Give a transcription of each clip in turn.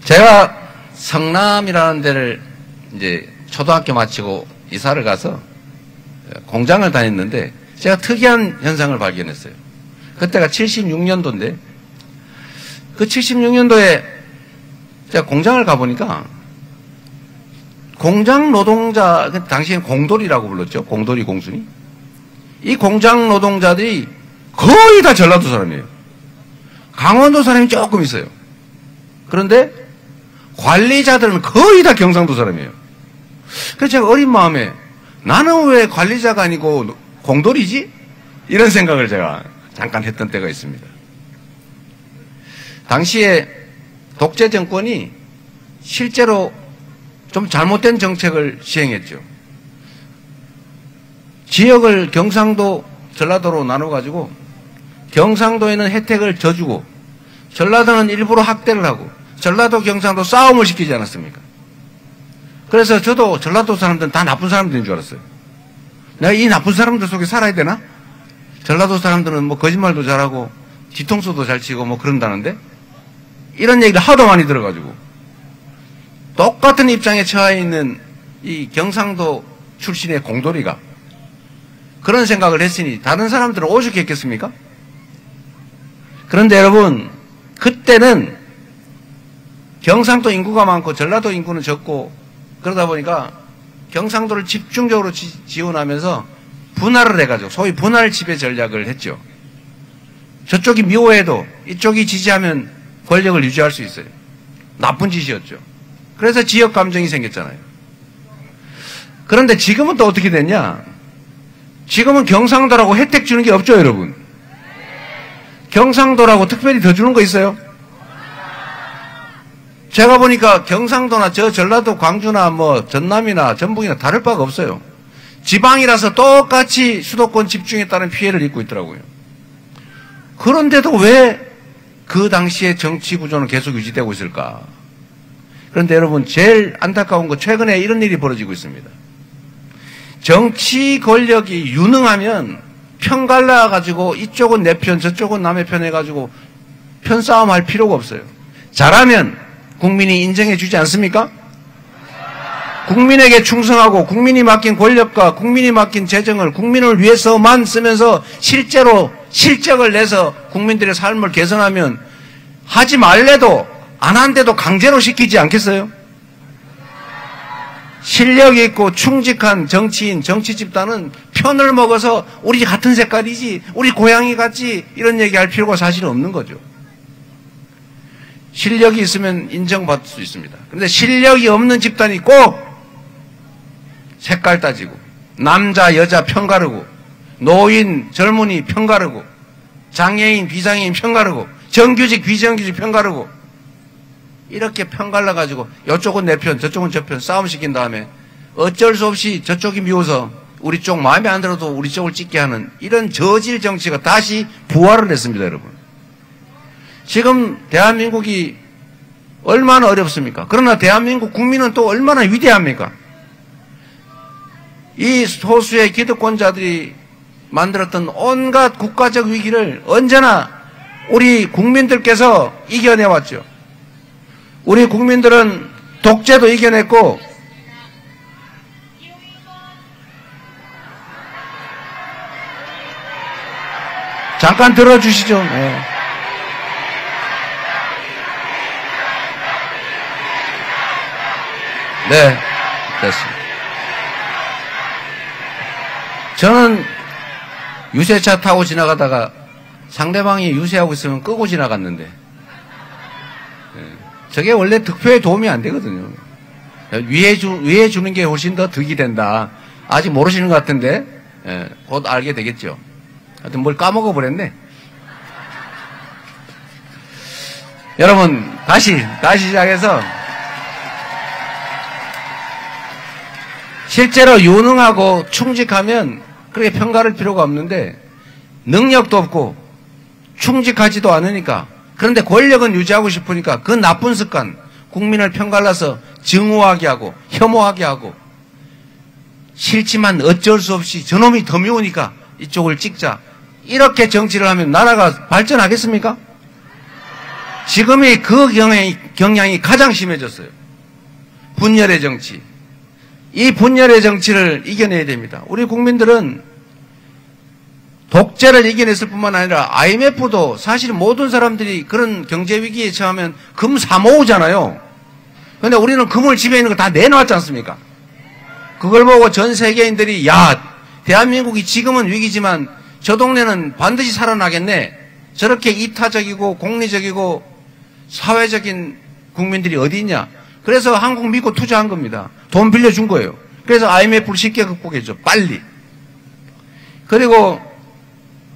제가 성남이라는 데를 이제 초등학교 마치고 이사를 가서 공장을 다녔는데 제가 특이한 현상을 발견했어요. 그때가 76년도인데 그 76년도에 제가 공장을 가보니까 공장 노동자, 당시엔 공돌이라고 불렀죠. 공돌이 공순이. 이 공장 노동자들이 거의 다 전라도 사람이에요. 강원도 사람이 조금 있어요. 그런데 관리자들은 거의 다 경상도 사람이에요. 그래서 제가 어린 마음에 나는 왜 관리자가 아니고 공돌이지? 이런 생각을 제가 잠깐 했던 때가 있습니다. 당시에 독재 정권이 실제로 좀 잘못된 정책을 시행했죠. 지역을 경상도, 전라도로 나눠가지고 경상도에는 혜택을 더 주고 전라도는 일부러 학대를 하고 전라도, 경상도 싸움을 시키지 않았습니까? 그래서 저도 전라도 사람들은 다 나쁜 사람들인 줄 알았어요. 내가 이 나쁜 사람들 속에 살아야 되나? 전라도 사람들은 뭐 거짓말도 잘하고 뒤통수도 잘 치고 뭐 그런다는데 이런 얘기를 하도 많이 들어가지고 똑같은 입장에 처해 있는 이 경상도 출신의 공돌이가 그런 생각을 했으니 다른 사람들은 오죽했겠습니까? 그런데 여러분, 그때는 경상도 인구가 많고 전라도 인구는 적고 그러다 보니까 경상도를 집중적으로 지원하면서 분할을 해가지고 소위 분할 지배 전략을 했죠. 저쪽이 미워해도 이쪽이 지지하면 권력을 유지할 수 있어요. 나쁜 짓이었죠. 그래서 지역 감정이 생겼잖아요. 그런데 지금은 또 어떻게 됐냐? 지금은 경상도라고 혜택 주는 게 없죠, 여러분. 경상도라고 특별히 더 주는 거 있어요? 제가 보니까 경상도나 저 전라도, 광주나 뭐 전남이나 전북이나 다를 바가 없어요. 지방이라서 똑같이 수도권 집중에 따른 피해를 입고 있더라고요. 그런데도 왜 그 당시의 정치 구조는 계속 유지되고 있을까? 그런데 여러분, 제일 안타까운 건 최근에 이런 일이 벌어지고 있습니다. 정치 권력이 유능하면 편 갈라가지고 이쪽은 내 편, 저쪽은 남의 편 해가지고 편싸움 할 필요가 없어요. 잘하면 국민이 인정해 주지 않습니까? 국민에게 충성하고 국민이 맡긴 권력과 국민이 맡긴 재정을 국민을 위해서만 쓰면서 실제로 실적을 내서 국민들의 삶을 개선하면 하지 말래도 안 한데도 강제로 시키지 않겠어요? 실력이 있고 충직한 정치인, 정치 집단은 편을 먹어서 우리 같은 색깔이지, 우리 고향이 같지 이런 얘기할 필요가 사실 없는 거죠. 실력이 있으면 인정받을 수 있습니다. 그런데 실력이 없는 집단이 꼭 색깔 따지고 남자, 여자 편가르고 노인, 젊은이 편가르고 장애인, 비장애인 편가르고 정규직, 비정규직 편가르고 이렇게 편갈라가지고 이쪽은 내 편, 저쪽은 저 편 싸움시킨 다음에 어쩔 수 없이 저쪽이 미워서 우리 쪽 마음에 안 들어도 우리 쪽을 찍게 하는 이런 저질 정치가 다시 부활을 했습니다, 여러분. 지금 대한민국이 얼마나 어렵습니까? 그러나 대한민국 국민은 또 얼마나 위대합니까? 이 소수의 기득권자들이 만들었던 온갖 국가적 위기를 언제나 우리 국민들께서 이겨내왔죠. 우리 국민들은 독재도 이겨냈고 잠깐 들어주시죠. 네. 네, 됐습니다. 저는 유세차 타고 지나가다가 상대방이 유세하고 있으면 끄고 지나갔는데 저게 원래 득표에 도움이 안 되거든요. 위에 주는 게 훨씬 더 득이 된다. 아직 모르시는 것 같은데 곧 알게 되겠죠. 하여튼 뭘 까먹어 버렸네. 여러분 다시 시작해서 실제로 유능하고 충직하면 그렇게 편가를 필요가 없는데 능력도 없고 충직하지도 않으니까 그런데 권력은 유지하고 싶으니까 그 나쁜 습관 국민을 편갈라서 증오하게 하고 혐오하게 하고 싫지만 어쩔 수 없이 저놈이 더 미우니까 이쪽을 찍자 이렇게 정치를 하면 나라가 발전하겠습니까? 지금이 그 경향이 가장 심해졌어요. 분열의 정치. 이 분열의 정치를 이겨내야 됩니다. 우리 국민들은 독재를 이겨냈을 뿐만 아니라 IMF도 사실 모든 사람들이 그런 경제위기에 처하면 금 사모으잖아요. 그런데 우리는 금을 집에 있는 거 다 내놓았지 않습니까? 그걸 보고 전 세계인들이 야, 대한민국이 지금은 위기지만 저 동네는 반드시 살아나겠네. 저렇게 이타적이고 공리적이고 사회적인 국민들이 어디 있냐. 그래서 한국 믿고 투자한 겁니다. 돈 빌려준 거예요. 그래서 IMF를 쉽게 극복했죠. 빨리. 그리고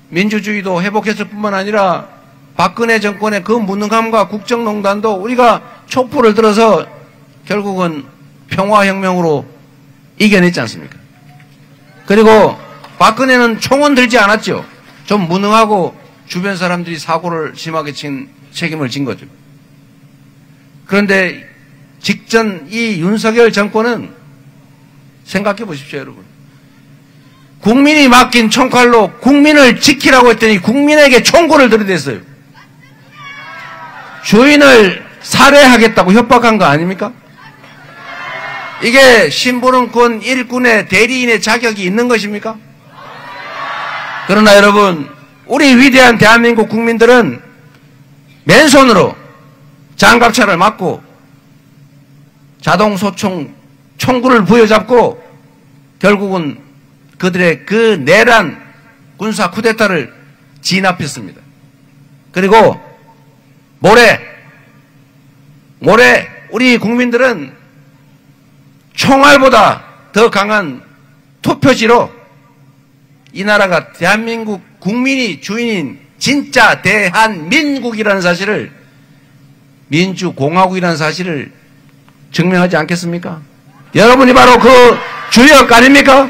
민주주의도 회복했을 뿐만 아니라 박근혜 정권의 그 무능함과 국정농단도 우리가 촛불을 들어서 결국은 평화혁명으로 이겨냈지 않습니까? 그리고 박근혜는 총은 들지 않았죠. 좀 무능하고 주변 사람들이 사고를 심하게 친 책임을 진 거죠. 그런데 직전 이 윤석열 정권은 생각해 보십시오, 여러분. 국민이 맡긴 총칼로 국민을 지키라고 했더니 국민에게 총구를 들이댔어요. 주인을 살해하겠다고 협박한 거 아닙니까? 이게 심부름꾼 일꾼의 대리인의 자격이 있는 것입니까? 그러나 여러분, 우리 위대한 대한민국 국민들은 맨손으로 장갑차를 맞고 자동소총 총구를 부여잡고 결국은 그들의 그 내란 군사 쿠데타를 진압했습니다. 그리고 모레 우리 국민들은 총알보다 더 강한 투표지로 이 나라가 대한민국 국민이 주인인 진짜 대한민국이라는 사실을, 민주공화국이라는 사실을 증명하지 않겠습니까? 여러분이 바로 그 주역 아닙니까?